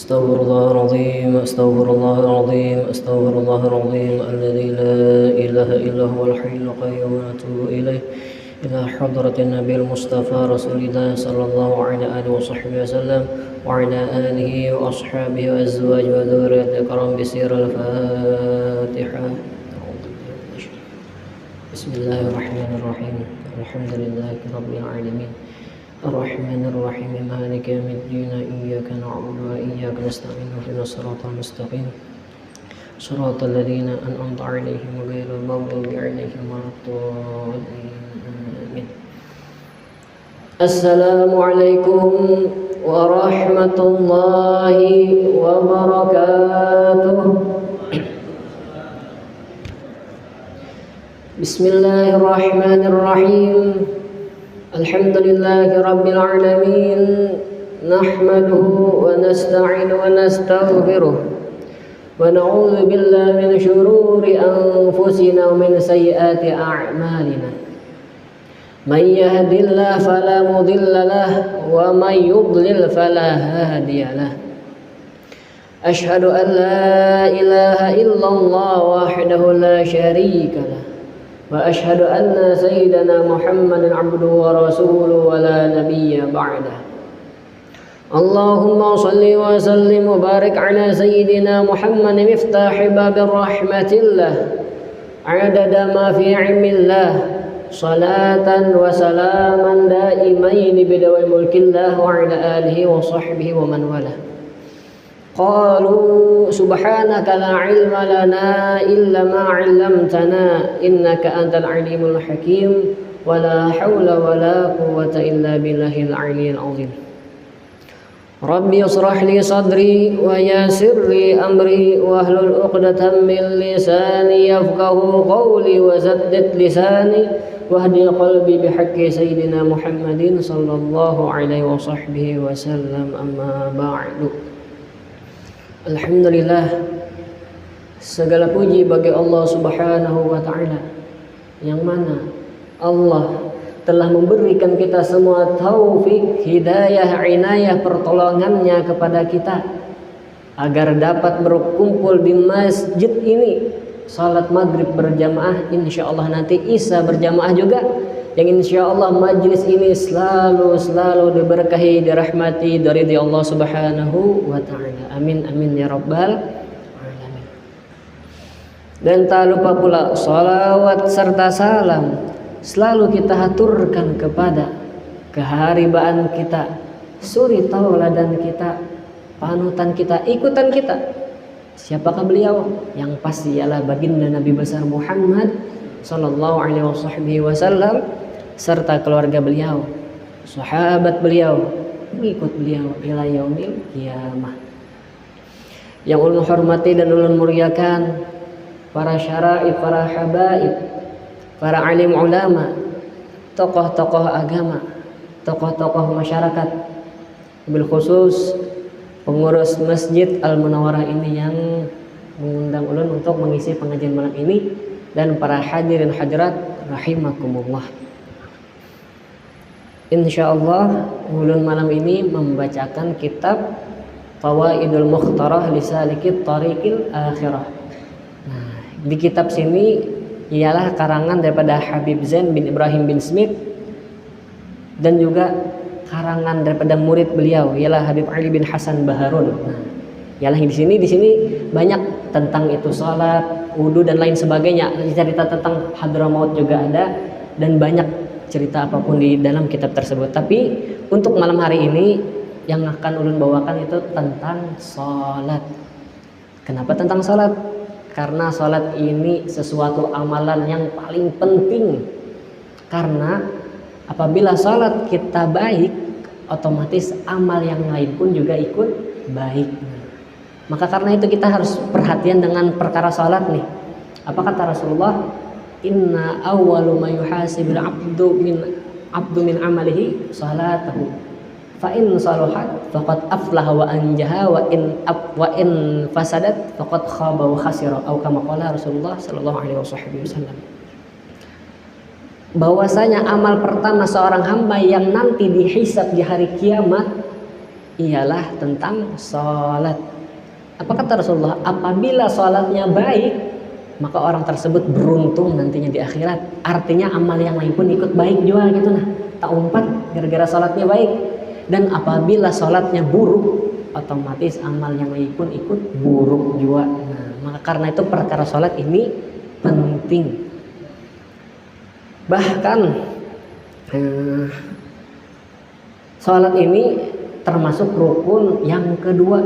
أستغفر الله العظيم أستغفر الله العظيم أستغفر الله العظيم الذي لا إله إلا هو الحي القيوم وأتوب إليه إلى حضرة النبي المصطفى رسول الله صلى الله عليه وصحبه وسلم وعلى آله وأصحابه وأزواجه وذريته الكرام بسير الفاتحة. بسم الله الرحمن الرحيم الحمد لله رب العالمين الرحمن الرحيم مالك يوم الدين إياك نعبد وإياك نستعين اهدنا الصراط المستقيم صراط الذين أنعمت عليهم غير المغضوب عليهم ولا الضالين آمين. السلام عليكم ورحمة الله وبركاته. بسم الله الرحمن الرحيم الحمد لله رب العالمين نحمده ونستعين ونستغفره ونعوذ بالله من شرور أنفسنا ومن سيئات أعمالنا من يهد الله فلا مضل له ومن يضلل فلا هادي له أشهد أن لا إله إلا الله وحده لا شريك له وأشهد أن سيدنا محمد عبده ورسوله ولا نبي بعده. اللهم صل وسلم وبارك على سيدنا محمد مفتاح باب الرحمة الله عدد ما في علم الله صلاة وسلاما دائمين بدوام ملك الله وعلى آله وصحبه ومن والاه. قالوا سبحانك لا علم لنا إلا ما علمتنا إنك أنت العليم الحكيم ولا حول ولا قوة إلا بالله العلي العظيم. ربي اشرح لي صدري ويسر لي أمري واحلل عقدة من لساني يفقه قولي وسدد لساني واهدي قلبي بحق سيدنا محمد صلى الله عليه وصحبه وسلم. أما بعد. Alhamdulillah, segala puji bagi Allah Subhanahu wa Ta'ala, yang mana Allah telah memberikan kita semua taufik, hidayah, inayah, pertolongannya kepada kita agar dapat berkumpul di masjid ini, salat maghrib berjamaah, insya Allah nanti isya berjamaah juga, yang insya Allah majlis ini selalu diberkahi, dirahmati dari Allah Subhanahu wa Ta'ala. Amin amin ya rabbal alamin. Dan tak lupa pula salawat serta salam selalu kita haturkan kepada keharibaan kita, suri tauladan kita, panutan kita, ikutan kita. Siapakah beliau? Yang pasti ialah baginda Nabi besar Muhammad sallallahu alaihi wasallam serta keluarga beliau, sahabat beliau, mengikut beliau ila yaumil qiyamah. Yang ulun hormati dan ulun muliakan para syara'i, para habaib, para alim ulama, tokoh-tokoh agama, tokoh-tokoh masyarakat, bil khusus pengurus Masjid Al-Munawwarah ini yang mengundang ulun untuk mengisi pengajian malam ini, dan para hadirin hadirat rahimakumullah. Insyaallah ulun malam ini membacakan kitab Fawaidul Mukhtarah Lisalikit Tariqil Akhirah. Nah, di kitab sini ialah karangan daripada Habib Zain bin Ibrahim bin Smith, dan juga karangan daripada murid beliau ialah Habib Ali bin Hasan Baharun. Nah, ialah di sini banyak tentang itu salat, wudu dan lain sebagainya. Cerita tentang Hadramaut juga ada, dan banyak cerita apapun di dalam kitab tersebut. Tapi untuk malam hari ini yang akan ulun bawakan itu tentang salat. Kenapa tentang salat? Karena salat ini sesuatu amalan yang paling penting. Karena apabila salat kita baik, otomatis amal yang lain pun juga ikut baik. Maka karena itu kita harus perhatian dengan perkara salat nih. Apa kata Rasulullah? Inna awwalu ma yuhasibul abdu min amalihi salatahu. Fa in salahat faqad aflaha wa anjaha wa in fasadat faqad khaba wa khasira, atau kama qala Rasulullah sallallahu alaihi wasallam. Bahwasanya amal pertama seorang hamba yang nanti dihisab di hari kiamat ialah tentang sholat. Apa kata Rasulullah? Apabila sholatnya baik, maka orang tersebut beruntung nantinya di akhirat. Artinya amal yang lain pun ikut baik juga gitu nah. Tak umpat gara-gara sholatnya baik. Dan apabila sholatnya buruk, otomatis amal yang lain pun ikut buruk juga. Nah, maka karena itu perkara sholat ini penting. Bahkan sholat ini termasuk rukun yang kedua,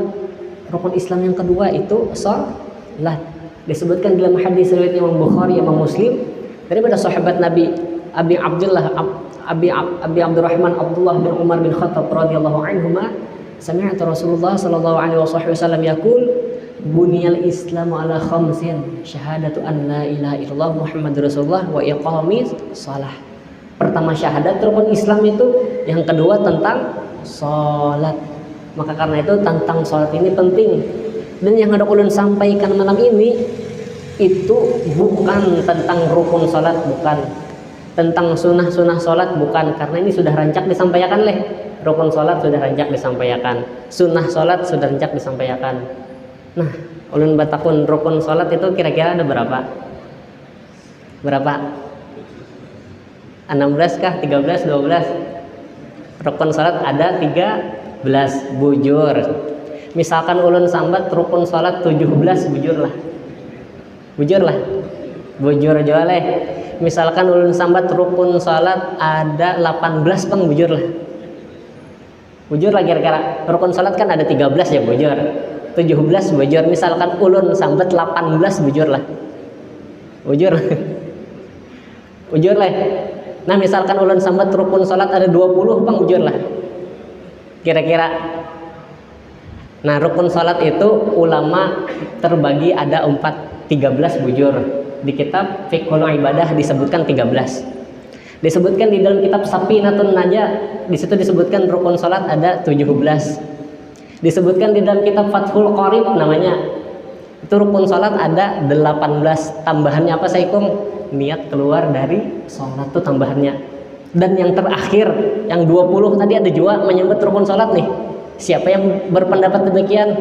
rukun Islam yang kedua itu sholat. Disebutkan dalam hadis riwayat Imam Bukhari, Imam Muslim daripada sahabat Nabi Abi Abdurrahman Abdullah bin Umar bin Khattab radhiyallahu anhuma, sami'tu Rasulullah sallallahu alaihi wasallam yaqul buniyal Islamu ala khamsin syahadatu an la ilaha illallah Muhammadur Rasulullah wa iqamis shalah. Pertama syahadat rukun Islam itu, yang kedua tentang sholat. Maka karena itu tentang sholat ini penting. Dan yang ada ulun sampaikan malam ini itu bukan tentang rukun sholat, bukan tentang sunnah sholat, bukan, karena ini sudah rancak disampaikan leh. Rukun sholat sudah rancak disampaikan, sunnah sholat sudah rancak disampaikan. Nah, ulun batakun rukun sholat itu kira-kira ada berapa? 16 kah? 13, 12? Rukun salat ada 13, bujur. Misalkan ulun sambat rukun salat 17, bujur lah. Bujur joleh. Misalkan ulun sambat rukun salat ada 18, pang bujur lah. Bujur lah kira-kira. Rukun salat kan ada 13 ya, bujur. 17 bujur. Misalkan ulun sambat 18, bujur lah. Bujur. Bujur lah. Nah, misalkan ulun sambat rukun salat ada 20, pang bujur lah. Kira-kira. Nah, rukun salat itu ulama terbagi ada 13 bujur. Di kitab Fiqhul Ibadah disebutkan 13. Disebutkan di dalam kitab Safinatun Najah, di situ disebutkan rukun salat ada 17. Disebutkan di dalam kitab Fathul Qorib namanya, itu rukun salat ada 18. Tambahannya apa Saikum? Niat keluar dari sholat tuh tambahannya. Dan yang terakhir yang 20 tadi ada juga menyebut rukun sholat nih. Siapa yang berpendapat demikian?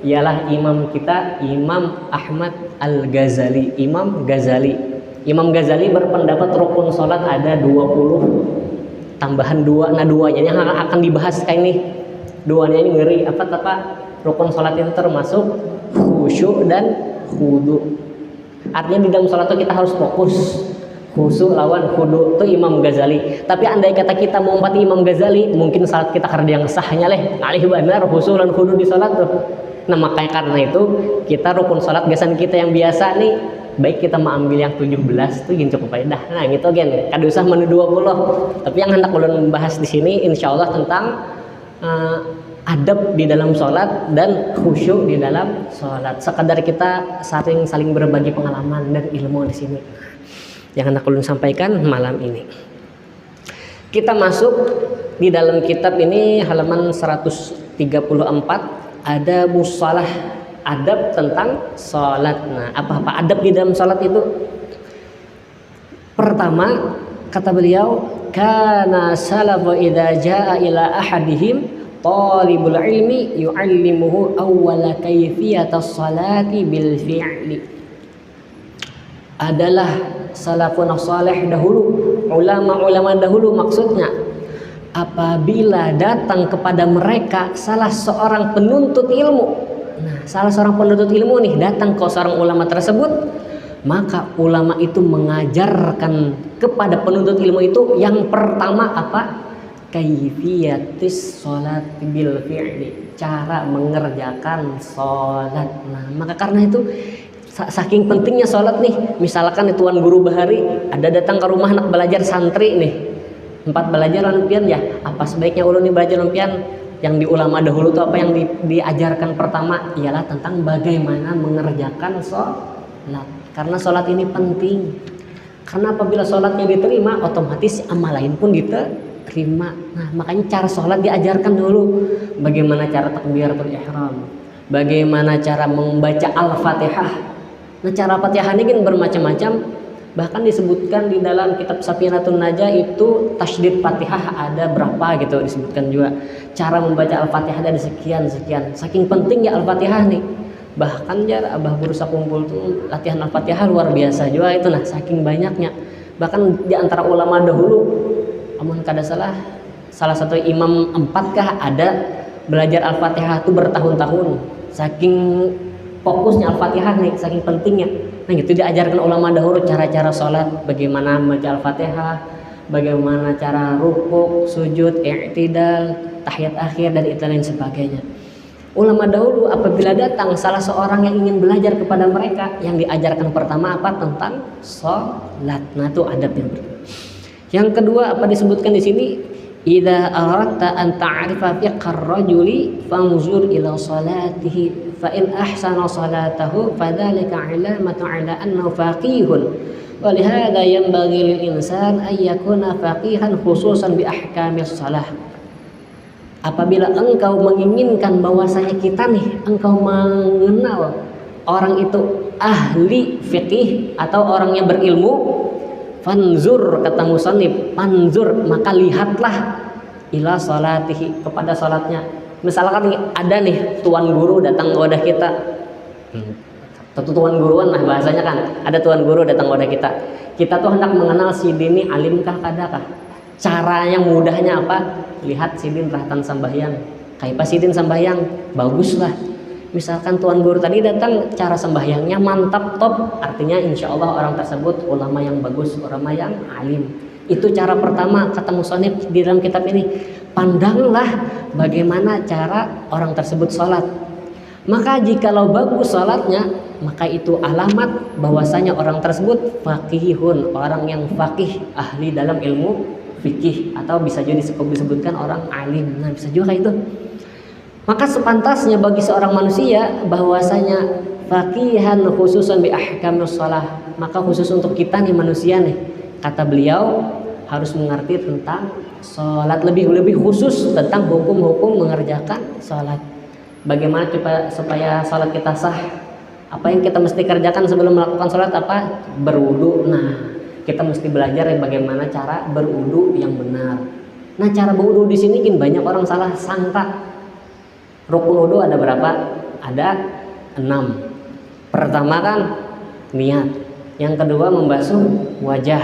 Ialah imam kita, Imam Ahmad Al-Ghazali. Imam Ghazali berpendapat rukun sholat ada 20 tambahan 2. Nah, 2-nya yang akan dibahas kayak ini. 2-nya ini ngeri. Apa rukun sholat itu termasuk khusyuk dan khudu. Artinya di dalam sholat itu kita harus fokus, khusyuk lawan khudu. Itu Imam Ghazali. Tapi andai kata kita mau empati Imam Ghazali, mungkin salat kita karena yang sahnya leh alih benar khusyuk dan khudu di sholat tuh. Nah, makanya karena itu kita rukun sholat gasan kita yang biasa nih, baik kita mau ambil yang 17 tuh yang cukup aja dah. Nah, gitu gen. Kada usah menu 20. Tapi yang hendak ulun membahas di sini insyaallah tentang adab di dalam sholat dan khusyuk di dalam sholat. Sekadar kita saling berbagi pengalaman dan ilmu di sini yang hendak ulun sampaikan malam ini. Kita masuk di dalam kitab ini halaman 134, ada musalah, adab tentang sholat. Nah, apa adab di dalam sholat itu? Pertama, kata beliau, kana salafu idza jaa ila ahadihim talibul ilmi yu'allimuhu awwala kayfiyatas salati bil fi'li. Adalah salafun salih dahulu, ulama-ulama dahulu, maksudnya apabila datang kepada mereka salah seorang penuntut ilmu. Nah, salah seorang penuntut ilmu nih datang ke seorang ulama tersebut, maka ulama itu mengajarkan kepada penuntut ilmu itu yang pertama apa? Kaifiyatis sholat bil fi'li, cara mengerjakan sholat. Nah, maka karena itu saking pentingnya sholat nih, misalkan tuan guru bahari ada datang ke rumah anak belajar santri nih, 4 belajar lampian ya, apa sebaiknya ulun nih belajar lampian? Yang di ulama dahulu tuh apa yang diajarkan pertama? Ialah tentang bagaimana mengerjakan sholat. Karena sholat ini penting. Karena apabila sholatnya diterima, otomatis amal lain pun diterima. Nah, makanya cara sholat diajarkan dulu. Bagaimana cara takbiratul ihram, bagaimana cara membaca al-fatihah. Nah, cara fatihah ini kan bermacam-macam. Bahkan disebutkan di dalam kitab Safinatun Najah itu tasydid Fatihah ada berapa gitu, disebutkan juga cara membaca Al-Fatihah ada sekian. Saking pentingnya Al-Fatihah nih. Bahkan ya Abah Guru Sakumpul tuh latihan Al-Fatihah luar biasa juga itu, nah saking banyaknya. Bahkan di antara ulama dahulu, amun kada salah satu imam 4 kah ada belajar Al-Fatihah itu bertahun-tahun. Saking fokusnya Al-Fatihah nih, saking pentingnya. Nah gitu diajarkan ulama dahulu cara-cara sholat, bagaimana membaca Al-Fatihah, bagaimana cara rukuk, sujud, i'tidal, tahiyat akhir dan itu lain sebagainya. Ulama dahulu apabila datang salah seorang yang ingin belajar kepada mereka, yang diajarkan pertama apa? Tentang sholat. Nah itu adabnya. Yang kedua apa disebutkan di sini? Idza aradta an ta'rifa fiqhar rajuli fanzur ila salatihi fa in ahsana salatahu fadzalika 'alamatu 'ala annahu faqihun wa lihadza yanbaghi lil insan an yakuna faqihan khususan bi ahkamis shalah. Apabila engkau menginginkan bahwasanya kita nih, engkau mengenal orang itu ahli fikih atau orang yang berilmu, fanzur kata musannif, panzur maka lihatlah ila salatihi kepada salatnya. Misalkan ada nih tuan guru datang ke wadah kita, tuan guruan lah bahasanya kan, ada tuan guru datang ke wadah kita tuh hendak mengenal si dini alimkah kadakah. Cara yang mudahnya apa? Lihat sidin rahatan sambahyang, kayak pas sidin sambahyang bagus lah. Misalkan tuan guru tadi datang cara sembahyangnya mantap top, artinya insya Allah orang tersebut ulama yang bagus, ulama yang alim. Itu cara pertama kata musannif di dalam kitab ini. Pandanglah bagaimana cara orang tersebut sholat. Maka jikalau bagus sholatnya, maka itu alamat bahwasanya orang tersebut faqihun, orang yang faqih, ahli dalam ilmu fikih, atau bisa jadi disebutkan orang alim. Nah bisa juga kayak itu. Maka sepantasnya bagi seorang manusia bahwasanya faqihan khususan bi ahkamis shalah, maka khusus untuk kita nih manusia nih, kata beliau harus mengerti tentang salat, lebih khusus tentang hukum-hukum mengerjakan salat. Bagaimana supaya salat kita sah? Apa yang kita mesti kerjakan sebelum melakukan salat? Apa? Berwudu. Nah, kita mesti belajar bagaimana cara berwudu yang benar. Nah, cara berwudu di sini kan banyak orang salah sangka. Rukun wudu ada berapa? Ada 6. Pertama kan niat. Yang kedua membasuh wajah.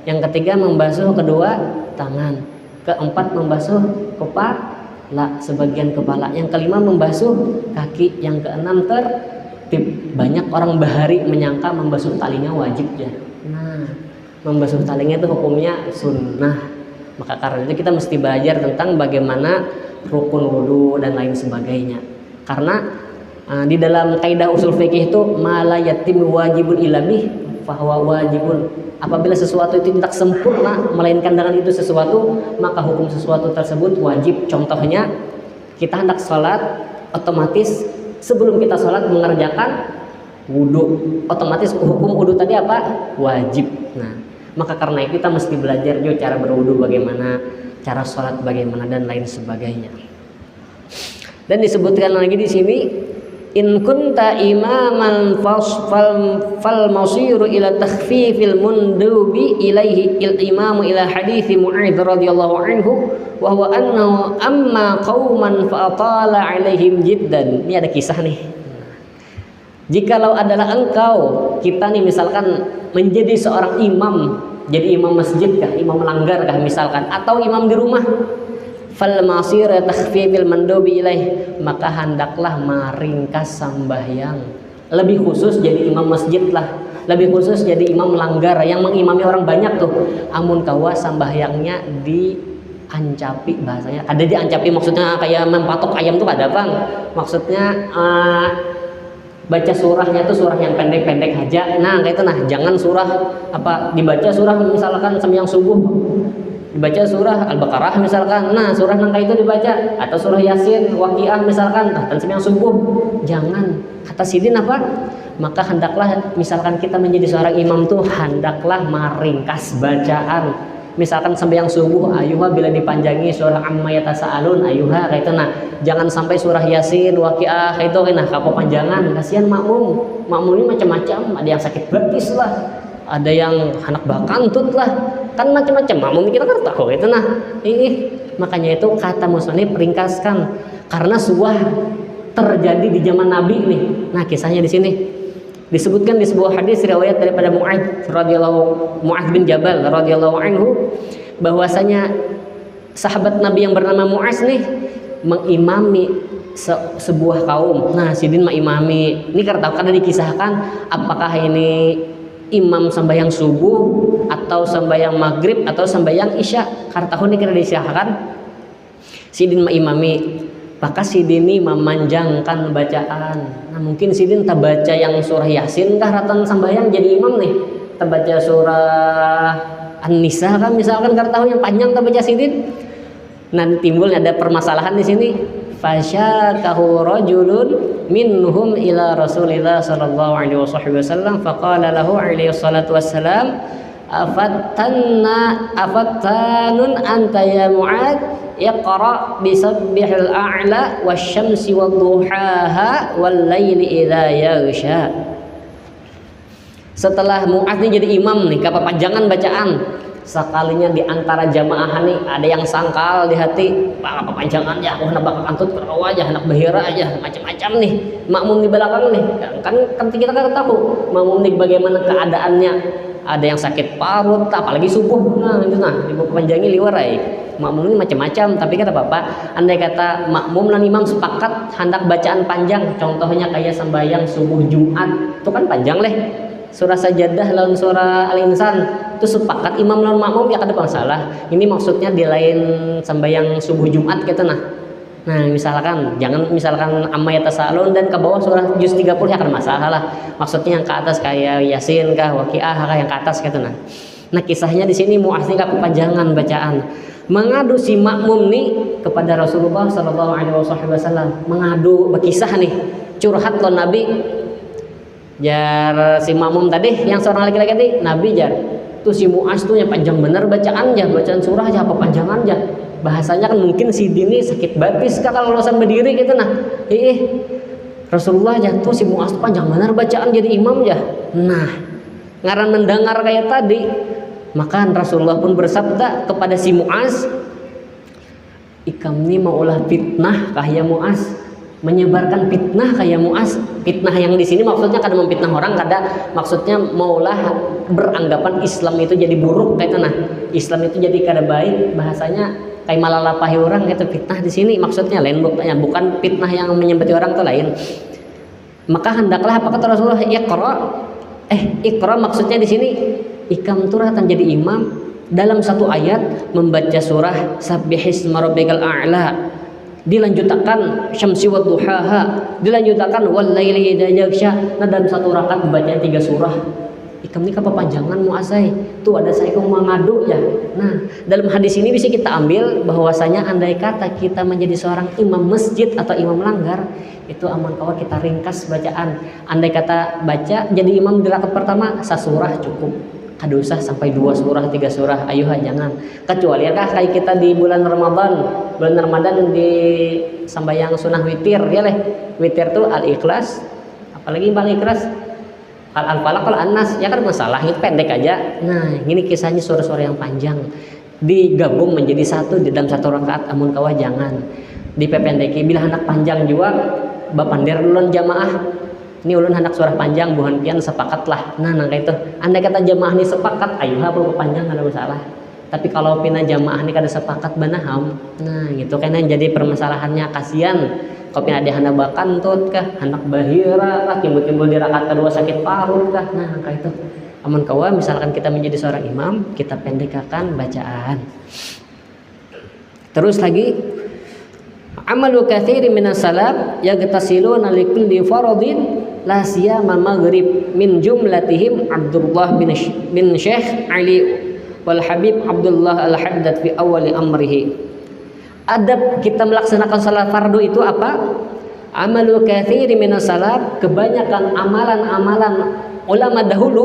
Yang ketiga membasuh kedua tangan. Keempat membasuh kepala, sebagian kepala. Yang kelima membasuh kaki. Yang keenam tertib. Banyak orang bahari menyangka membasuh talinya wajib ya. Nah, membasuh talinya itu hukumnya sunnah. Maka karena itu kita mesti belajar tentang bagaimana rukun wudu dan lain sebagainya. Karena di dalam kaidah usul fikih itu mala yatim wajibun ilabih fahuwa wajibun. Apabila sesuatu itu tidak sempurna melainkan dengan itu sesuatu, maka hukum sesuatu tersebut wajib. Contohnya kita hendak sholat, otomatis sebelum kita sholat mengerjakan wudu, otomatis hukum wudu tadi apa? Wajib. Nah, maka karena itu kita mesti belajar juga cara berwudu bagaimana, cara sholat bagaimana dan lain sebagainya. Dan disebutkan lagi di sini, in kunta imaman fal masiru ila takhfifil mundubi ilaihi il imamu ila hadithi Mu'adz radhiyallahu anhu wa huwa annahu amma qauman fa atala alaihim jiddan. Ini ada kisah nih. Jikalau adalah engkau, kita nih misalkan menjadi seorang imam, jadi imam masjid kah, imam langgar kah misalkan, atau imam di rumah, fal masir takhfifil mandubi ilaih, maka hendaklah meringkas sambahyang. Lebih khusus jadi imam masjid lah, lebih khusus jadi imam langgar yang mengimami orang banyak tuh. Amun kawa sambahyangnya diancapi, bahasanya ada diancapi, maksudnya kayak mempatok ayam tuh ada bang, maksudnya baca surahnya tuh surah yang pendek-pendek aja. Nah kayak itu, nah jangan surah apa dibaca surah misalkan sembahyang subuh dibaca surah Al-Baqarah misalkan, nah surah nangka itu dibaca, atau surah Yasin, Waqiah misalkan, dan sembahyang subuh jangan. Kata sidin apa? Maka hendaklah misalkan kita menjadi seorang imam tuh hendaklah meringkas bacaan. Misalkan sembahyang subuh ayuha bila dipanjangi surah amma yatasaalun ayuha kayak itu, nah jangan sampai surah Yasin, Waqiah kayak itu, nah kapok panjangan, kasihan makmum ini macam-macam, ada yang sakit betis lah, ada yang anak bakantut lah, kan macam-macam makmum kita kan tahu itu. Nah makanya itu kata musannif ringkaskan karena suah terjadi di zaman Nabi nih. Nah kisahnya di sini disebutkan di sebuah hadis riwayat daripada Mu'adz bin Jabal radhiyallahu anhu bahwasanya sahabat Nabi yang bernama Mu'adz nih mengimami sebuah kaum. Nah sidin mengimami ini karena dikisahkan apakah ini imam sembahyang subuh atau sembahyang maghrib atau sembahyang isya. Karena tahun ini kira disahkan sidin mengimami, maka sidin ini memanjangkan bacaan. Nah mungkin sidin tak baca yang surah Yasin kah ratan sembahyang jadi imam nih, tak baca surah An-Nisa kan misalkan karena tahun yang panjang tak baca sidin. Nah timbul ada permasalahan di sini. Fasyakahu rajulun minhum ila Rasulillah sallallahu alaihi wasallam faqala lahu alaihi salatu wassalam afattanun anta ya Mu'adz iqra bisabbihil a'la wasyamsi wadduhaha wal laili idza yaghsha. Setelah Mu'adz ini jadi imam nih kepanjangan bacaan, sekalinya di antara jamaah nih ada yang sangkal di hati, apa panjangan ya, aku hendak bakal antut kerau aja, hendak bahira aja, macam-macam nih makmum di belakang nih. Kan kita kan tahu makmum nih bagaimana keadaannya, ada yang sakit parut, apalagi subuh. Nah itu ibu panjangi liwarai makmum ini macam-macam. Tapi kata bapak, andai kata makmum dan imam sepakat hendak bacaan panjang, contohnya kayak sembahyang subuh Jumat itu kan panjang leh, surah Sajadah lawan surah Al-Insan itu sepakat imam lawan makmum ya kada masalah. Ini maksudnya di lain sembahyang subuh Jumat gitu nah. Nah misalkan amma yatasaalun dan ke bawah surah juz 30 ya kada masalah lah. Maksudnya yang ke atas kayak Yasin kah, Waqiah kah yang ke atas gitu nah. Nah kisahnya di sini Mu'adz ini kepanjangan bacaan. Mengadu si makmum nih kepada Rasulullah sallallahu alaihi wasallam, mengadu berkisah nih, curhat lo Nabi. Jar si makmum tadi yang seorang laki-laki tadi Nabi jar tuh si Mu'adz tuh yang panjang bener bacaan surah aja apa panjangan aja, bahasanya kan mungkin si dini sakit batis kah kalau lolosan berdiri gitu nah. Rasulullah aja tuh si Mu'adz tuh panjang bener bacaan jadi imam aja. Nah ngaran mendengar kayak tadi, maka Rasulullah pun bersabda kepada si Mu'adz, ikam ni maulah fitnah kah ya Mu'adz, menyebarkan fitnah kayak Mu'adz. Fitnah yang di sini maksudnya kada memfitnah orang, kada maksudnya maulah beranggapan Islam itu jadi buruk kayak nah, Islam itu jadi kada baik, bahasanya kayak malalapahi orang gitu. Fitnah di sini maksudnya lain, bukan fitnah yang menyembati orang itu lain. Maka hendaklah apa kata Rasulullah, Iqra maksudnya di sini ikam turatan jadi imam dalam satu ayat membaca surah Sabbihisma rabbikal a'la, dilanjutkan syamsi wa duhaha, dilanjutkan wal laili idza yaghsha. Nah dalam satu rakaat baca 3 surah. Ikam ini kepanjangan Mu'adz tuh ada saya mengadu ya. Nah dalam hadis ini bisa kita ambil bahwasanya andai kata kita menjadi seorang imam masjid atau imam langgar, itu aman kawa kita ringkas bacaan. Andai kata baca jadi imam di rakaat pertama sasurah cukup, kada usah sampai 2 surah 3 surah, ayuh jangan. Kecuali kah kayak kita di bulan Ramadan di sambayang sunah witir ya leh. Witir tuh Al-Ikhlas, apalagi Al-Ikhlas Al-Falaq kalau An-Nas ya kan masalah itu pendek aja. Nah ini kisahnya surah-surah yang panjang digabung menjadi satu di dalam satu rakaat, amun kawah jangan dipependeki. Bila hendak panjang juga bapandir ulun jamaah, ini ulun hendak surah panjang buhan pian sepakat lah. Nah itu andai kata jamaah ini sepakat ayuh apa panjang ada masalah. Tapi kalau pina jamaah ini kada sepakat banaham, nah gitu kan yang jadi permasalahannya. Kasihan kalau pina ada hendak bakantut kah, hendak bahira kah, timbul-timbul di rakaat kedua sakit parut kah. Nah itu amun kawa misalkan kita menjadi seorang imam, kita pendekkan bacaan. Terus lagi amalu katsiri minas salaf yagtasiluna likulli faradin la siyama maghrib min jumlatihim Abdullah bin Syekh Ali wal Habib Abdullah al-Haddad fi awali amrihi. Adab kita melaksanakan salat fardu itu apa? Amalu katsiri minas salaf, kebanyakan amalan-amalan ulama dahulu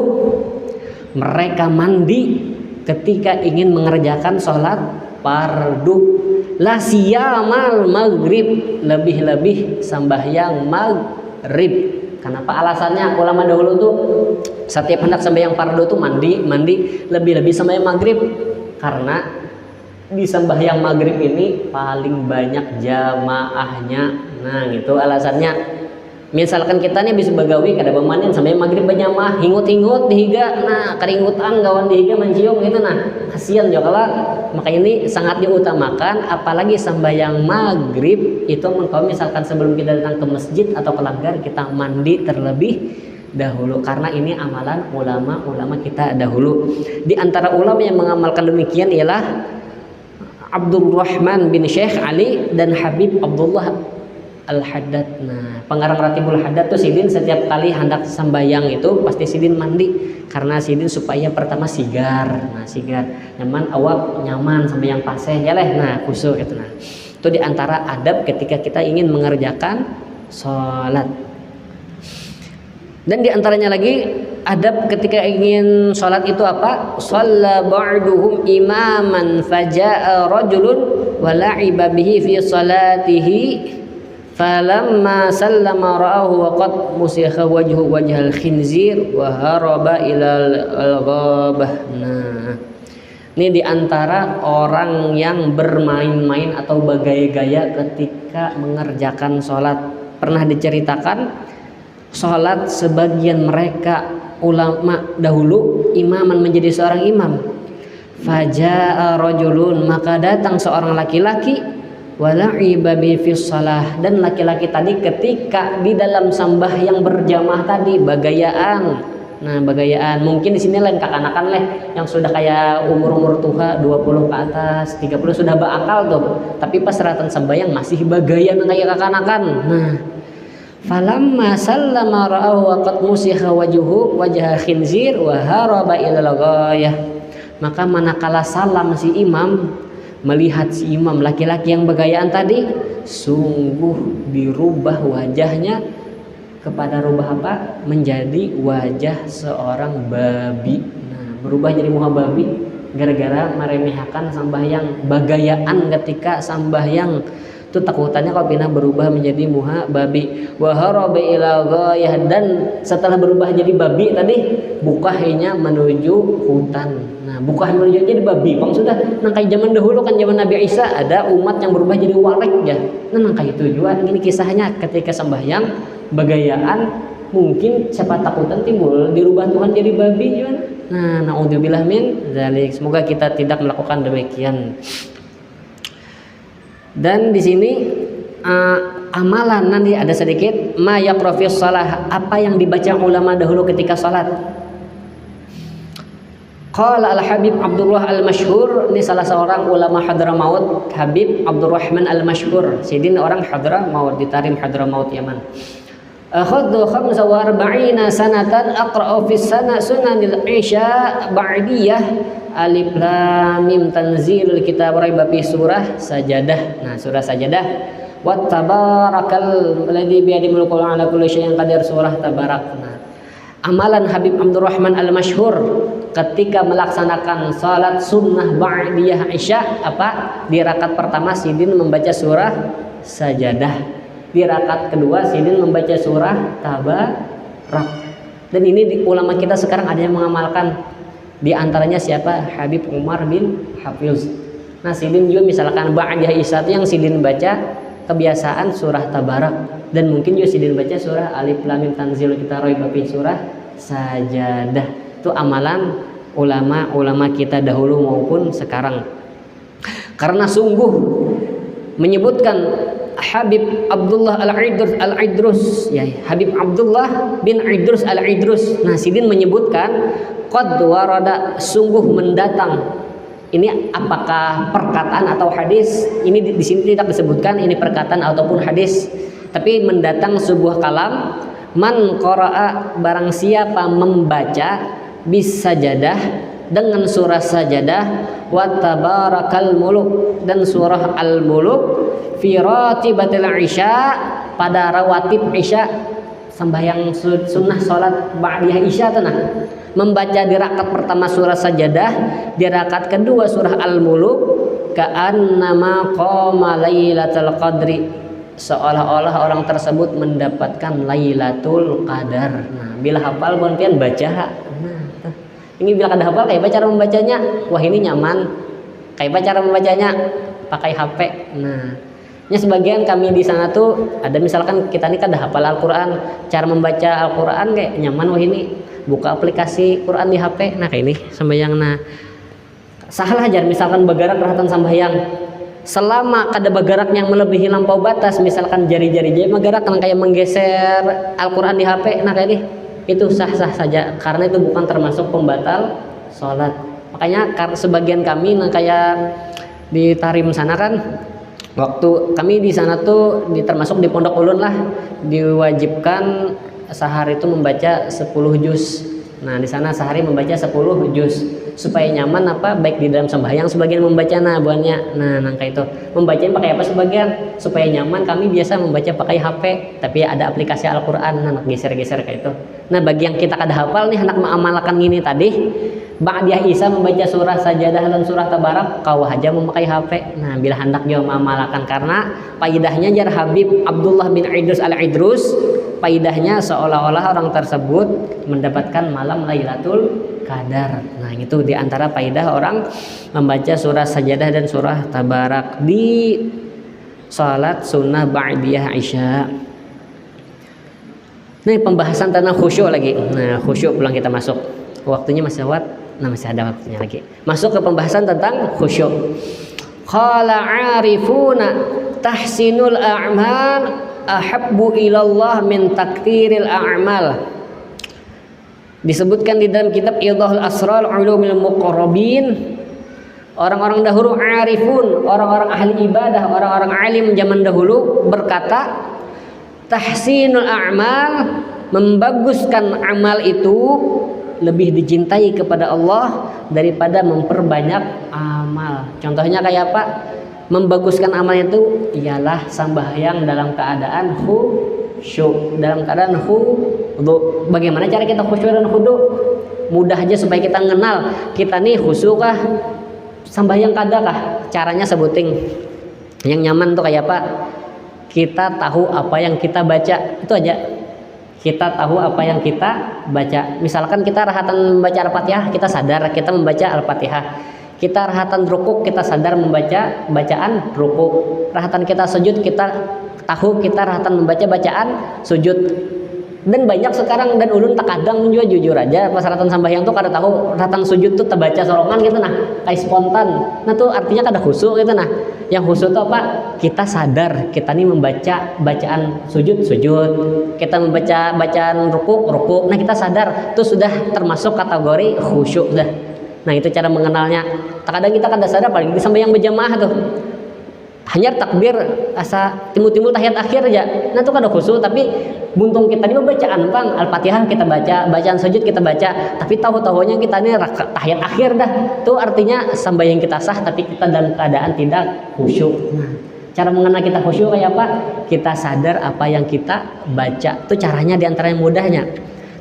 mereka mandi ketika ingin mengerjakan salat fardu. La siyamal maghrib, lebih-lebih sembahyang maghrib. Kenapa alasannya? Ulama dahulu tuh setiap hendak sembahyang fardu tuh mandi, lebih-lebih sembahyang maghrib, karena di sembahyang maghrib ini paling banyak jamaahnya. Nah gitu alasannya. Misalkan kita nih bisa bagawi kada bemanin sampai maghrib berjamaah, hingut-hingut dihiga, nah keringutan gawan dihiga mencium gitu, nah kasihan juga lah. Maka ini sangat diutamakan, apalagi sembahyang maghrib itu kalau misalkan sebelum kita datang ke masjid atau ke langgar kita mandi terlebih dahulu, karena ini amalan ulama kita dahulu. Di antara ulama yang mengamalkan demikian ialah Abdurrahman bin Syekh Ali dan Habib Abdullah Al-Haddad. Nah, pengarang Ratibul Haddad tuh sidin setiap kali hendak sembayang itu pasti sidin mandi, karena sidin supaya pertama sigar. Nah, sigar, nyaman awak nyaman sembayang paseh ya leh. Nah, khusyuk itu. Nah, itu diantara adab ketika kita ingin mengerjakan sholat. Dan diantaranya lagi adab ketika ingin sholat itu apa? Shalla ba'duhum imaman faja'a rajulun wa la'iba bihi fi sholatihi falamma sallama ra'ahu wa qad musikha wajhu wajhal khinzir wa haraba ilal al-ghabah. Nah, ini diantara orang yang bermain-main atau bergaya-gaya ketika mengerjakan sholat. Pernah diceritakan sholat sebagian mereka ulama dahulu imaman menjadi seorang imam. Faja'a rajulun, maka datang seorang laki-laki wala'iba bi fi shalah, dan laki-laki tadi ketika di dalam sembahyang berjamaah tadi bagayaan. Nah, bagayaan mungkin di sini lain kakanakan leh yang sudah kayak umur tua 20 ke atas, 30 sudah berakal tuh. Tapi pas seratan sembahyang masih bagayaan kayak kakanakan. Nah, falamma sallama ra'ahu wa qad musikha wajhu wajha khinzir wa haraba ilal ghayah. Maka manakala salam si imam, melihat si imam laki-laki yang bergayaan tadi, sungguh dirubah wajahnya kepada rubah apa? Menjadi wajah seorang babi. Nah, berubah jadi muka babi gara-gara meremehkan sambahyang, bagayaan ketika sambahyang. Itu takutannya kalau pindah berubah menjadi muha babi. Wa haraba ila ghayah, dan setelah berubah jadi babi tadi bukahnya menuju hutan. Nah, bukah menuju jadi babi. Bang sudah nangkai zaman dahulu kan, zaman Nabi Isa ada umat yang berubah jadi warik ya. Nah, nangkai itu juga ini kisahnya ketika sembahyang bagayaan, mungkin siapa takutan timbul dirubah Tuhan jadi babi juga. Nah, naudzubillah min dzalik. Semoga kita tidak melakukan demikian. Dan di sini amalan nanti ada sedikit ma yaqrafis shalah, apa yang dibaca ulama dahulu ketika salat. Qala al-Habib Abdullah al-Mashhur, ini salah seorang ulama Hadramaut, Habib Abdurrahman al-Mashhur, sidin orang Hadramaut di Tarim Hadramaut Yaman. Akhadtu 45 sanatan aqra'u fi sunanil isya ba'diyah alif lam mim tanzilul kitab raiba fi surah sajadah. Nah, surah sajadah wa tabarakal ladzi bi yadihi mulku ala kulli syai'in qadir, surah tabarak. Nah, amalan Habib Abdurrahman al-Mashhur ketika melaksanakan salat sunnah ba'diyah isya apa? Di rakaat pertama sidin membaca surah sajadah. Di rakaat kedua sidin membaca surah tabarak. Dan ini di ulama kita sekarang ada yang mengamalkan. Di antaranya siapa? Habib Umar bin Hafiz. Nah, sidin juga misalkan ba'diyah isya itu yang sidin baca kebiasaan surah tabarak, dan mungkin juga sidin baca surah alif lam mim tanzilul kitab raiba fi surah sajadah. Itu amalan ulama kita dahulu maupun sekarang. Karena sungguh menyebutkan Habib Abdullah al-Idrus ya, Habib Abdullah bin Idrus al-Idrus. Nah, sidin menyebutkan qad warada, sungguh mendatang. Ini apakah perkataan atau hadis? Ini di sini tidak disebutkan ini perkataan ataupun hadis, tapi mendatang sebuah kalam. Man qara'a, barang siapa membaca bis sajadah, dengan surah sajadah, wa tabarakal muluk, dan surah al-muluk, fi ratibatil isya, pada rawatib isya, sembahyang sunnah salat ba'diyah isya tanah, membaca di rakaat pertama surah sajadah, di rakaat kedua surah al-muluk, ka'annama qama lailatul qadri, seolah-olah orang tersebut mendapatkan Lailatul Qadar. Nah, bila hafal pun pian baca. Nah, ini bila kada hafal kayak cara membacanya? Wah, ini nyaman. Kayak cara membacanya? Pakai HP. Nah, sebagian kami di sana tuh ada misalkan kita ini kada hafal Al-Qur'an, cara membaca Al-Qur'an kayak nyaman. Wah, ini buka aplikasi Quran di HP. Nah, kayak ini sembahyang. Nah, salah ajar misalkan bagarak rahatan sambayang. Selama kada bagarak yang melebihi lampau batas, misalkan jari-jari jari bagarak kan kayak menggeser Al-Qur'an di HP, nah kayak ini itu sah-sah saja karena itu bukan termasuk pembatal sholat. Makanya karena sebagian kami nah kayak di Tarim sana kan, waktu kami di sana tuh termasuk di Pondok Ulun lah, diwajibkan sehari itu membaca 10 juz. Nah, di sana sehari membaca 10 juz supaya nyaman apa baik di dalam sembahyang sebagian membaca buahnya. Nah, nangka itu membacanya pakai apa sebagian supaya nyaman. Kami biasa membaca pakai HP tapi ada aplikasi Al-Qur'an. Nah, geser-geser kayak itu. Nah, bagi yang kita kada hafal nih hendak mengamalkan gini tadi, Ba'diyah Isa membaca surah Sajadah dan surah Tabarak kau aja memakai HP. Nah, bila hendak dia mengamalkan karena faidahnya jar Habib Abdullah bin Idrus Al-Idrus, faidahnya seolah-olah orang tersebut mendapatkan malam Lailatul Qadar. Nah, itu diantara faidah orang membaca surah Sajadah dan surah Tabarak di salat sunnah Ba'diyah Isya. Ini pembahasan tentang khusyuk lagi. Nah, khusyuk pulang kita masuk. Waktunya masih lewat. Nah, masih ada waktunya lagi. Masuk ke pembahasan tentang khusyuk. Qala 'arifuna tahsinul a'mal ahabbu ilallah min takthiril a'mal. Disebutkan di dalam kitab Idahul Asrar Ulumil Muqarrabin, orang-orang dahulu arifun, orang-orang ahli ibadah, orang-orang alim zaman dahulu berkata, tahsinul a'mal, membaguskan amal itu lebih dicintai kepada Allah daripada memperbanyak amal. Contohnya kayak apa? Membaguskan amal itu ialah sembahyang dalam keadaan khusyuk, dalam keadaan khudu. Bagaimana cara kita khusyuk dan khudu? Mudah aja supaya kita mengenal kita nih khusyuk kah, sembahyang kada kah? Caranya sebuting. Yang nyaman tuh kayak apa? Kita tahu apa yang kita baca, itu aja. Kita tahu apa yang kita baca. Misalkan kita rahatan membaca Al-Fatihah, kita sadar kita membaca Al-Fatihah. Kita rahatan rukuk, kita sadar membaca bacaan rukuk. Rahatan kita sujud, kita tahu kita rahatan membaca bacaan sujud. Dan banyak sekarang dan ulun tak kadang juga jujur aja pas rahatan sambahyang tuh kada tahu rahatan sujud tuh terbaca solongan gitu nah, kayak spontan. Nah tuh artinya kada khusyuk gitu nah. Yang khusyuk tuh apa? Kita sadar kita nih membaca bacaan sujud. Kita membaca bacaan rukuk. Nah kita sadar itu sudah termasuk kategori khusyuk dah. Nah itu cara mengenalnya. Terkadang kita kada sadar apalagi sambayang berjamaah tuh. Hanya takbir asa timul-timul tahiyat akhir aja. Nah itu kada khusyuk tapi buntung kita ini bacaan bang Al-Fatihah kita baca, bacaan sujud kita baca, tapi tahu-tahunya kita ini tahiyat akhir dah. Itu artinya sambayang kita sah tapi kita dalam keadaan tidak khusyuk. Nah, cara mengenal kita khusyuk kayak apa? Kita sadar apa yang kita baca. Itu caranya diantara yang mudahnya.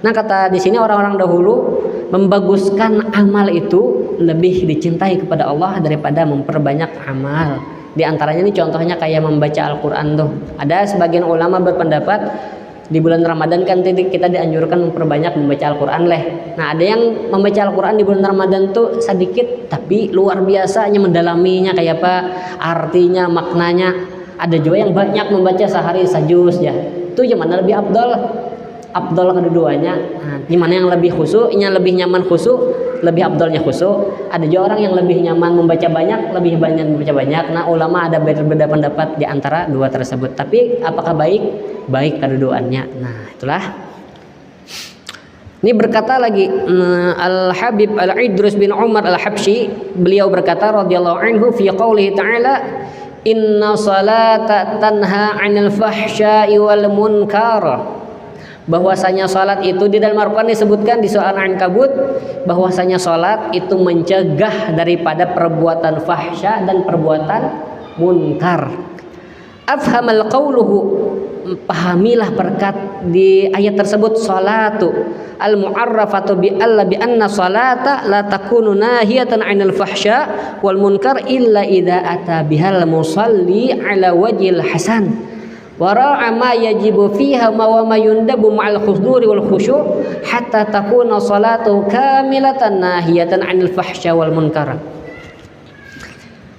Nah kata di sini orang-orang dahulu membaguskan amal itu lebih dicintai kepada Allah daripada memperbanyak amal. Di antaranya ini contohnya kayak membaca Al-Quran tuh. Ada sebagian ulama berpendapat di bulan Ramadan kan kita dianjurkan memperbanyak membaca Al-Quran leh. Nah ada yang membaca Al-Quran di bulan Ramadan tuh sedikit tapi luar biasanya mendalaminya kayak apa artinya maknanya. Ada juga yang banyak membaca sehari sajus ya. Itu yang mana lebih Abdul kedua-duanya. Nah, gimana yang lebih khusyuk, yang lebih nyaman khusyuk, lebih abdulnya khusyuk. Ada juga orang yang lebih nyaman membaca banyak, lebih banyak membaca banyak. Nah, ulama ada berbeda pendapat di antara dua tersebut. Tapi apakah baik? Baik kedua-duanya. Nah, itulah. Ini berkata lagi Al-Habib Al-Idrus bin Umar Al-Habsyi, beliau berkata radhiyallahu anhu fi qoulihi ta'ala, "Inna salata tanha 'anil fahsya'i wal munkar." Bahwasanya salat itu di dalam Al-Qur'an disebutkan di surah Al-Ankabut bahwasanya salat itu mencegah daripada perbuatan fahsya dan perbuatan munkar. Afhamal qauluhu, pahamilah berkat di ayat tersebut salatu al-mu'arrafatu bi anna salata la takunu nahiyatan 'anil fahsya wal munkar illa idza ata bihal musalli ala wajhil hasan wara'a ma yajibu fiha wa ma yundabu ma'al khusduri wal khusyu' hatta takuna salatu kamilatan nahiyatan 'anil fahsya wal munkar.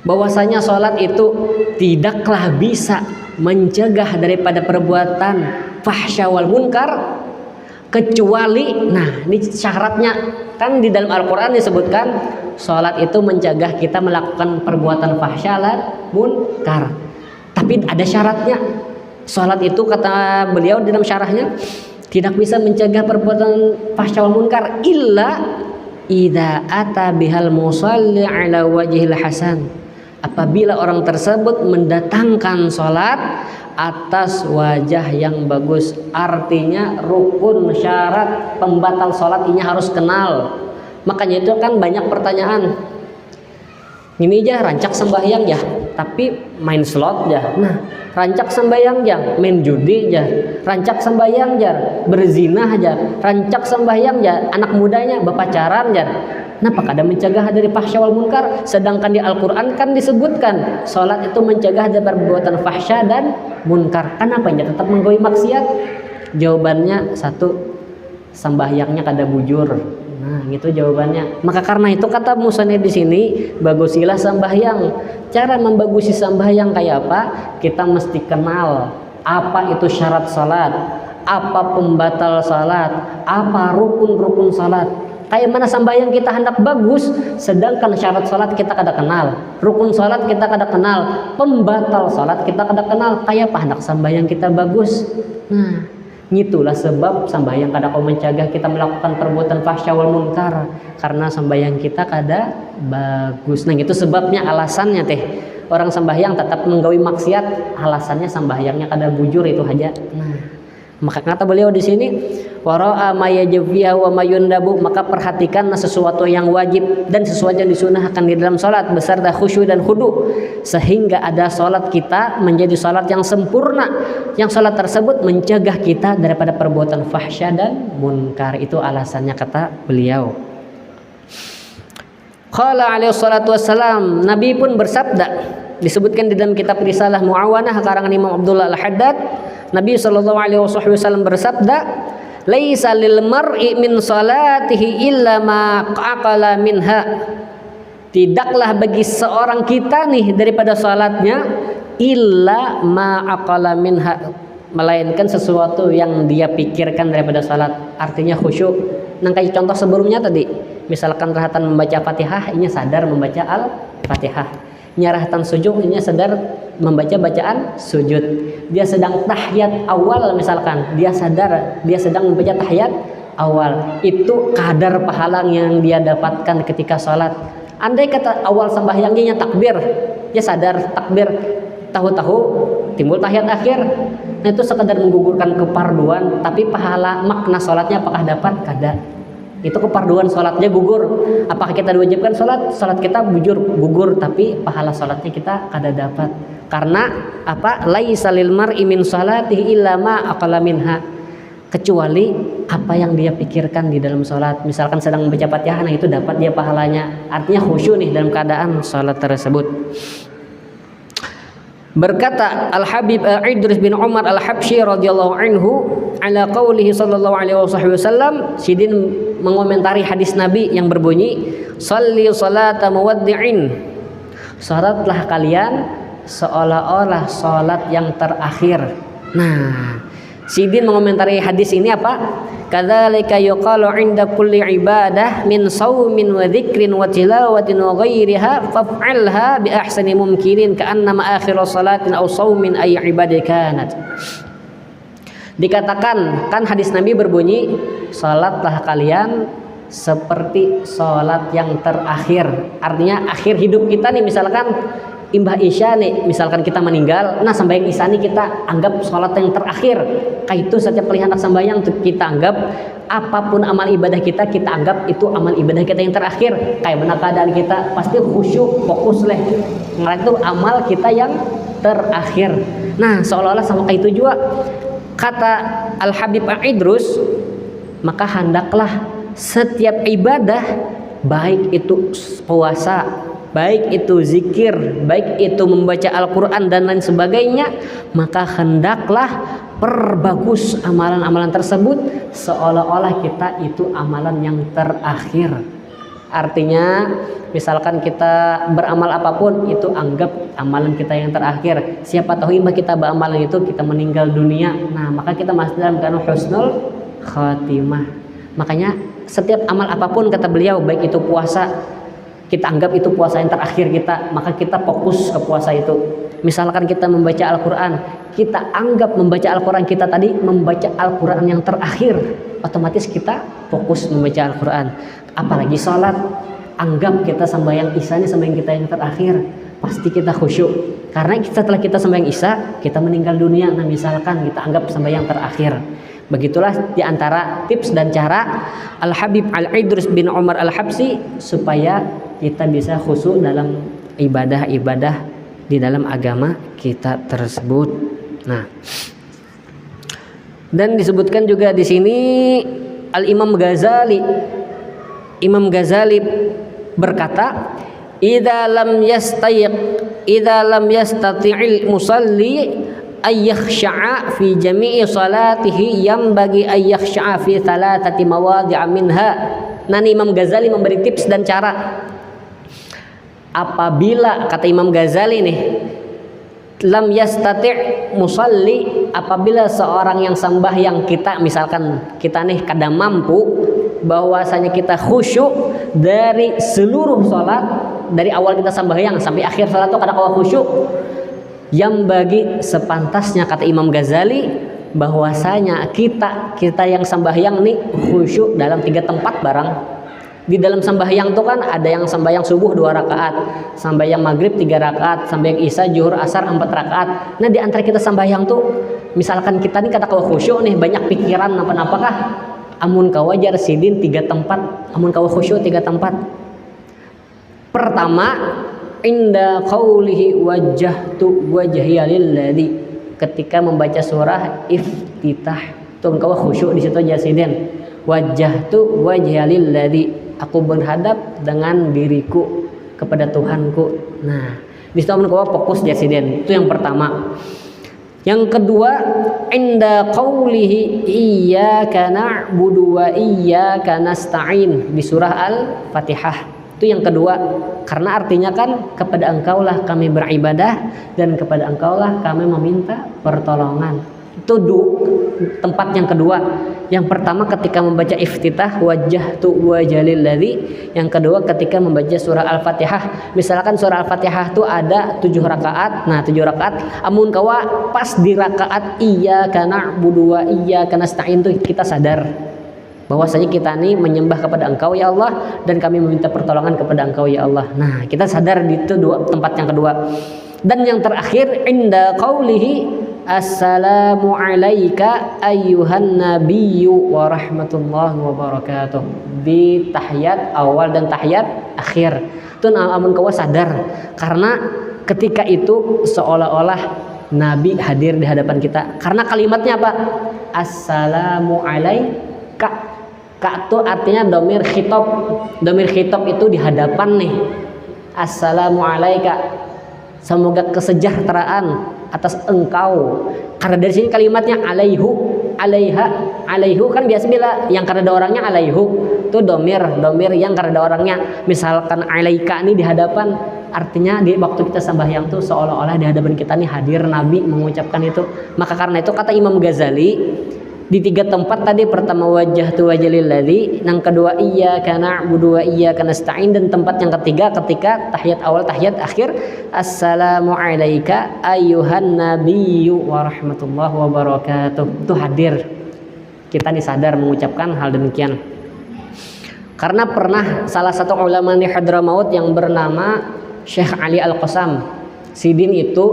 Bahwasanya salat itu tidaklah bisa mencegah daripada perbuatan fahsya wal munkar kecuali, nah ini syaratnya kan di dalam Al-Qur'an disebutkan salat itu mencegah kita melakukan perbuatan fahsya dan munkar. Tapi ada syaratnya. Salat itu kata beliau di dalam syarahnya tidak bisa mencegah perbuatan fahsya wal munkar illa idza ata bihal musalli ala wajhil hasan. Apabila orang tersebut mendatangkan salat atas wajah yang bagus, artinya rukun syarat pembatal salat ini harus kenal. Makanya itu kan banyak pertanyaan. Ini aja rancak sembahyang ya, tapi main slot ya. Nah, rancak sembahyang ya, main judi ya. Rancak sembahyang ya, berzina aja. Rancak sembahyang ya, anak mudanya berpacaran ya. Nah, apakah ada mencegah dari fahsya wal munkar? Sedangkan di Al-Qur'an kan disebutkan salat itu mencegah dari perbuatan fahsya dan munkar. Kenapa ya tetap menggawe maksiat? Jawabannya satu, sembahyangnya kada bujur. Nah, gitu jawabannya. Maka karena itu kata musannif di sini, bagusilah sembahyang. Cara membagusi sembahyang kayak apa? Kita mesti kenal apa itu syarat salat, apa pembatal salat, apa rukun-rukun salat. Kayak mana sembahyang kita hendak bagus, sedangkan syarat salat kita kada kenal, rukun salat kita kada kenal, pembatal salat kita kada kenal. Kayak apa hendak sembahyang kita bagus? Nah, itulah sebab sembahyang kada kau mencegah kita melakukan perbuatan fahsya wal munkar, karena sembahyang kita kada bagus. Nah, itu sebabnya, alasannya teh orang sembahyang tetap menggawi maksiat, alasannya sembahyangnya kada bujur, itu aja. Nah, maka kata beliau di sini wara'a ma yajibu wa ma yundabu, maka perhatikan sesuatu yang wajib dan sesuatu yang disunahkan di dalam salat beserta khusyuk dan khudu, sehingga ada salat kita menjadi salat yang sempurna, yang salat tersebut mencegah kita daripada perbuatan fahsya dan munkar. Itu alasannya kata beliau. Qala alaihi salatu wassalam, Nabi pun bersabda, disebutkan di dalam kitab Risalah Muawanah karangan Imam Abdullah Al-Haddad, Nabi sallallahu alaihi wasallam bersabda, laisa lil mar'i min salatihi illa ma aqala minha. Tidaklah bagi seorang kita nih daripada salatnya illa ma aqala minha, melainkan sesuatu yang dia pikirkan daripada salat, artinya khusyuk. Nah, kayak contoh sebelumnya tadi, misalkan rahatan membaca Fatihah, ini sadar membaca Al-Fatihah. Nyarahatan sujud, ini sadar membaca bacaan sujud. Dia sedang tahiyat awal, misalkan dia sadar dia sedang membaca tahiyat awal. Itu kadar pahala yang dia dapatkan ketika sholat. Andai kata awal sembahyangnya takbir, dia sadar takbir, tahu-tahu timbul tahiyat akhir, nah itu sekadar menggugurkan keparduan, tapi pahala makna sholatnya apakah dapat? Kada. Itu keparduan sholatnya gugur. Apakah kita diwajibkan sholat kita bujur gugur, tapi pahala sholatnya kita kada dapat. Karena apa? Laisa lil mar'i min salatihi illa ma aqala minha, kecuali apa yang dia pikirkan di dalam sholat. Misalkan sedang membaca Fatihah, nah itu dapat dia pahalanya, artinya khusyuk nih dalam keadaan sholat tersebut. Berkata Al-Habib Idris bin Umar Al-Habsyi radhiyallahu anhu ala qaulihi sallallahu alaihi wasallam, Sidin mengomentari hadis Nabi yang berbunyi shalli salata muwaddi'in, salatlah kalian seolah-olah salat yang terakhir. Nah, Sidin mengomentari hadis ini apa? Kadzalika yuqalu 'inda kulli ibadah min shaumin wa dzikrin wa tilawatin wa ghairiha faf'alha bi ahsani mumkinin ka'annama akhiru salatin aw shaumin ay ibadah kanat. Dikatakan, kan hadis Nabi berbunyi salatlah kalian seperti salat yang terakhir. Artinya akhir hidup kita nih, misalkan imbah isya nih, misalkan kita meninggal, nah sembahyang isya nih kita anggap sholat yang terakhir. Kayak itu setiap kali hendak sembahyang kita anggap apapun amal ibadah kita anggap itu amal ibadah kita yang terakhir. Kayak mana keadaan kita, pasti khusyuk, fokus leh, nah itu amal kita yang terakhir. Nah, seolah-olah sama kayak itu juga kata Al-Habib Idrus, maka hendaklah setiap ibadah, baik itu puasa, baik itu zikir, baik itu membaca Al-Quran dan lain sebagainya, maka hendaklah perbagus amalan-amalan tersebut seolah-olah kita itu amalan yang terakhir. Artinya misalkan kita beramal apapun itu anggap amalan kita yang terakhir. Siapa tahu imbah kita beramalan itu kita meninggal dunia, nah maka kita masih dalam keadaan husnul khatimah. Makanya setiap amal apapun kata beliau, baik itu puasa, kita anggap itu puasa yang terakhir kita, maka kita fokus ke puasa itu. Misalkan kita membaca Al-Quran, kita anggap membaca Al-Quran kita tadi membaca Al-Quran yang terakhir, otomatis kita fokus membaca Al-Quran. Apalagi sholat, anggap kita sembahyang isya ini sembahyang kita yang terakhir, pasti kita khusyuk. Karena setelah kita sembahyang isya, kita meninggal dunia. Nah misalkan kita anggap sembahyang terakhir. Begitulah diantara tips dan cara Al-Habib Al-Idris bin Umar Al-Habsyi supaya kita bisa khusyuk dalam ibadah-ibadah di dalam agama kita tersebut. Nah, dan disebutkan juga di sini Al-Imam Ghazali. Imam Ghazali berkata, "Idza lam yastati'il musalli ayyakhsha'a fi jami'i salatihi yanbaghi ayyakhsha'a fi thalathati mawadhi'a minha." Nah, Imam Ghazali memberi tips dan cara. Apabila kata Imam Ghazali nih, lam yastati' musalli, apabila seorang yang sembahyang kita, misalkan kita nih kadang mampu bahwasanya kita khusyuk dari seluruh sholat, dari awal kita sembahyang sampai akhir sholat tuh kadang khusyuk, yang bagi sepantasnya kata Imam Ghazali bahwasanya kita yang sembahyang nih khusyuk dalam 3 tempat barang. Di dalam sembahyang tuh kan ada yang sembahyang subuh 2 rakaat, sembahyang maghrib 3 rakaat, sembahyang isya, zuhur, asar 4 rakaat. Nah di antara kita sembahyang tuh, misalkan kita nih kata kalau khusyuk nih banyak pikiran apa-apakah, amun kawajar sidin 3 tempat, amun kawa khusyuk 3 tempat. Pertama, inda qaulihi wajjahtu wajhiya lilladzi, ketika membaca surah Iftitah tuh kawa khusyuk di situ aja sidin. Wajjahtu wajhiya lilladzi, aku berhadap dengan diriku kepada Tuhanku. Nah, di situ kau fokus jasiden. Itu yang pertama. Yang kedua, inda qaulihi iyyaka na'budu wa iyyaka nasta'in di surah Al-Fatihah. Itu yang kedua. Karena artinya kan kepada Engkaulah kami beribadah dan kepada Engkaulah kami meminta pertolongan. Itu tempat yang kedua. Yang pertama ketika membaca Iftitah wajjahtu wajhalil ladzi, yang kedua ketika membaca surah Al-Fatihah. Misalkan surah Al-Fatihah itu ada 7 rakaat. Nah, 7 rakaat amun kawa pas di rakaat iyyaka na'budu wa iyyaka nasta'in tuh kita sadar bahwasanya kita nih menyembah kepada Engkau ya Allah dan kami meminta pertolongan kepada Engkau ya Allah. Nah, kita sadar di itu tempat yang kedua. Dan yang terakhir inda qaulihi assalamu alayka ayyuhan nabiyyu wa rahmatullahi wa barakatuh, di tahiyat awal dan tahiyat akhir. Itu amun kawa sadar karena ketika itu seolah-olah Nabi hadir di hadapan kita. Karena kalimatnya apa? Assalamu alayka. Ka itu artinya domir khitab. Domir khitab itu di hadapan nih. Assalamu alayka. Semoga kesejahteraan atas engkau. Karena dari sini kalimatnya alaihu, alaiha, alaihu kan biasa bila yang karena ada orangnya alaihu. Itu domir yang karena ada orangnya. Misalkan alaika ini di hadapan, artinya di waktu kita sembahyang tuh seolah-olah di hadapan kita nih hadir Nabi mengucapkan itu. Maka karena itu kata Imam Ghazali di 3 tempat tadi, pertama wajjahtu wajhalil ladzi, yang kedua iyyaka na'budu wa iyyaka nasta'in, dan tempat yang ketiga ketika tahiyat awal tahiyat akhir assalamu alayka ayyuhan nabiyyu wa rahmatullahi wa barakatuh. Itu hadir kita nih sadar mengucapkan hal demikian. Karena pernah salah satu ulama di Hadramaut yang bernama Syekh Ali Al-Qasam Sidin itu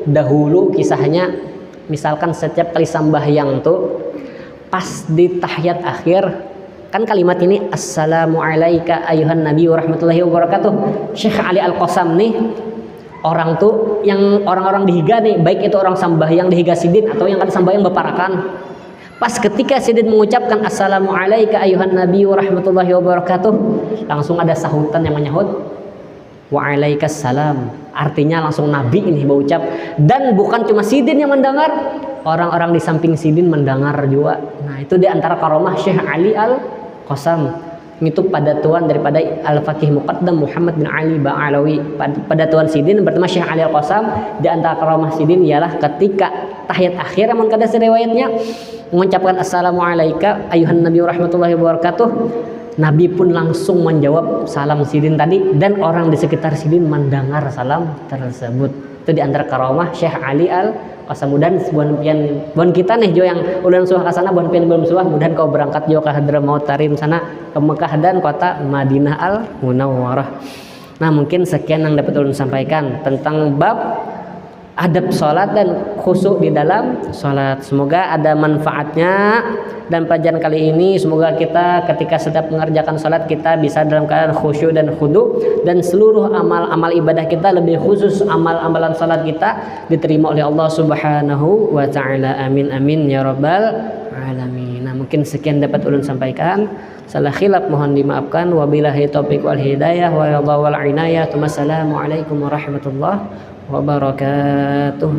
dahulu kisahnya, misalkan setiap kali sembahyang tuh pas di tahiyat akhir kan kalimat ini assalamu alayka ayyuhan nabiyyu warahmatullahi wabarakatuh. Syekh Ali Al-Qasam nih orang tuh yang orang-orang dihiga nih, baik itu orang sembahyang dihiga sidin atau yang kan sembahyang beparakan, pas ketika sidin mengucapkan assalamu alayka ayyuhan nabiyyu warahmatullahi wabarakatuh, langsung ada sahutan yang menyahut wa alaikas salam. Artinya langsung Nabi ini berucap, dan bukan cuma Sidin yang mendengar, orang-orang di samping Sidin mendengar juga. Nah, itu di antara karomah Syekh Ali Al-Qasam. Itu padatuan daripada Al-Faqih Muqaddam Muhammad bin Ali Ba'alawi. Padatuan Sidin bertemu Syekh Ali Al-Qasam. Di antara karomah Sidin ialah ketika tahiyat akhir amun kada riwayatnya mengucapkan assalamualaikum ayuhan nabi warahmatullahi wabarakatuh, Nabi pun langsung menjawab salam Sidin tadi, dan orang di sekitar Sidin mendengar salam tersebut. Itu di antara karomah Syekh Ali Al-Qasam. Dan buan kita nih jo yang udah suah ke sana, buan pian belum suah, mudahan kau berangkat jo ke Hadramaut Tarim sana, ke Mekah dan kota Madinah Al-Munawwarah. Nah, mungkin sekian yang dapat ulun sampaikan tentang bab adab sholat dan khusyuk di dalam sholat. Semoga ada manfaatnya, dan pelajaran kali ini semoga kita ketika sedang mengerjakan sholat kita bisa dalam keadaan khusyuk dan khudu, dan seluruh amal-amal ibadah kita, lebih khusus amal-amalan sholat kita diterima oleh Allah Subhanahu wa ta'ala. Amin amin ya rabbal alamin. Nah, mungkin sekian dapat ulun sampaikan. Salah khilaf mohon dimaafkan. Wabillahi taufiq wal hidayah wal inayah. Wassalamualaikum warahmatullahi wabarakatuh.